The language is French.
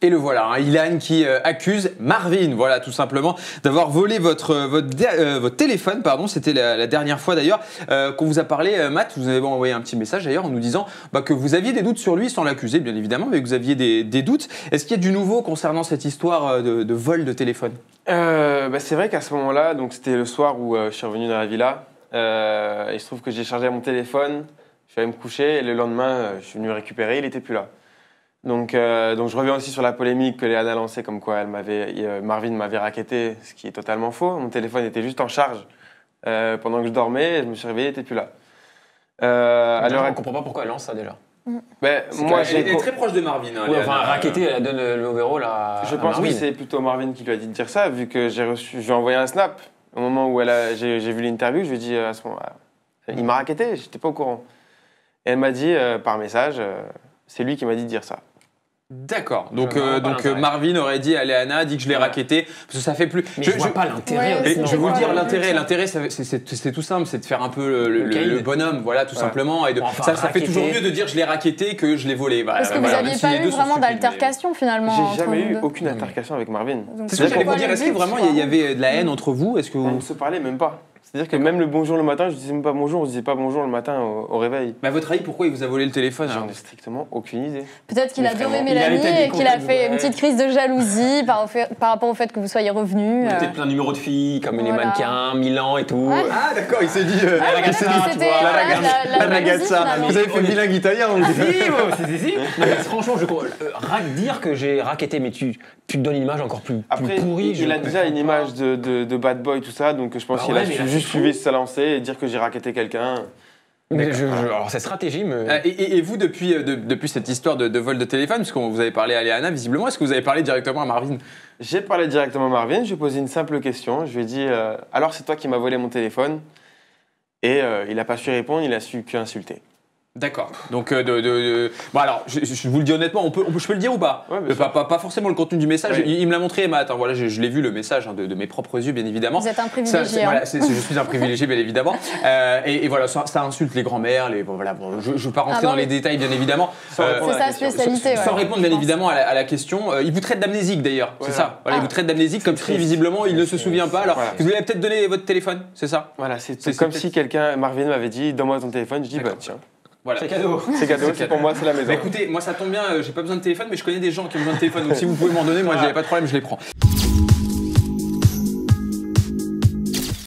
Et le voilà, hein, Ilan qui accuse Marvin, voilà, tout simplement, d'avoir volé votre téléphone, pardon, c'était la dernière fois d'ailleurs qu'on vous a parlé, Matt, vous avez envoyé un petit message d'ailleurs en nous disant que vous aviez des doutes sur lui, sans l'accuser bien évidemment, mais que vous aviez des doutes. Est-ce qu'il y a du nouveau concernant cette histoire de vol de téléphone ? C'est vrai qu'à ce moment-là, donc c'était le soir où je suis revenu dans la villa, il se trouve que j'ai chargé mon téléphone, je suis allé me coucher et le lendemain, je suis venu le récupérer, il n'était plus là. Donc je reviens aussi sur la polémique que Léane a lancée, comme quoi Marvin m'avait racketté, ce qui est totalement faux. Mon téléphone était juste en charge pendant que je dormais, et je me suis réveillé, il n'était plus là. Je ne comprends pas pourquoi elle lance ça déjà. Moi, elle est très proche de Marvin. Hein, oui, enfin, racketté, elle donne l'overall à Je pense que c'est plutôt Marvin qui lui a dit de dire ça, vu que je lui ai envoyé un snap au moment où j'ai vu l'interview, je lui ai dit à ce moment-là, il m'a racketté, je n'étais pas au courant. Et elle m'a dit par message, c'est lui qui m'a dit de dire ça. D'accord. Donc Marvin aurait dit à Léana, dit que je l'ai racketté, parce que ça fait plus. Mais je vois pas l'intérêt. Je vais vous le dire, l'intérêt, c'est tout simple, c'est de faire un peu le bonhomme, voilà, tout simplement. Et ça fait toujours mieux de dire je l'ai racketté que je l'ai volé. Parce que vous n'aviez pas eu vraiment d'altercation finalement. J'ai jamais eu aucune altercation avec Marvin. C'est ce que j'allais vous dire. Est-ce que vraiment il y avait de la haine entre vous ? On ne se parlait même pas. C'est-à-dire que même le bonjour le matin, je disais même pas bonjour, on se disait pas bonjour le matin au réveil. Mais à votre avis, pourquoi il vous a volé le téléphone ? J'en ai strictement aucune idée. Peut-être qu'il a bien aimé Mélanie et qu'il a fait une petite crise de jalousie par rapport au fait que vous soyez revenus. Peut-être plein de numéros de filles, comme les mannequins, Milan et tout. Ouais. Ah d'accord, il s'est dit la ragazza. Vous avez fait bilingue italien, on dit. Si. Franchement, dire que j'ai racketté, mais tu te donnes une image encore plus pourrie. Il a déjà une image de bad boy, tout ça, donc je pense qu'il a juste suivi sa lancée et dire que j'ai racketté quelqu'un. Alors, cette stratégie me... Et vous, depuis cette histoire de vol de téléphone, parce que vous avez parlé à Léana, visiblement, est-ce que vous avez parlé directement à Marvin ? J'ai parlé directement à Marvin, je lui ai posé une simple question. Je lui ai dit « Alors, c'est toi qui m'as volé mon téléphone ?» Et il n'a pas su répondre, il a su qu'insulter. D'accord. Donc, bon alors, je vous le dis honnêtement, je peux le dire ou pas ? Ouais, pas forcément le contenu du message. Ouais. Il me l'a montré, Matt. Hein, voilà, je l'ai vu le message de mes propres yeux, bien évidemment. Vous êtes un privilégié. Voilà, je suis un privilégié, bien évidemment. Et voilà, ça insulte les grands-mères. Je ne veux pas rentrer dans les détails, bien évidemment. C'est sa spécialité. Sans répondre, bien évidemment, à la question. Il vous traite d'amnésique, d'ailleurs. C'est ça. Voilà, il vous traite d'amnésique, comme si, visiblement, il ne se souvient pas. Alors, vous lui avez peut-être donné votre téléphone, c'est ça ? Voilà, c'est comme si Marvin m'avait dit « Donne-moi ton téléphone », je dis « Bah tiens ». Voilà. C'est cadeau. C'est pour moi, c'est la maison. Bah écoutez, moi ça tombe bien, j'ai pas besoin de téléphone, mais je connais des gens qui ont besoin de téléphone, donc si vous pouvez m'en donner, moi j'ai pas de problème, je les prends.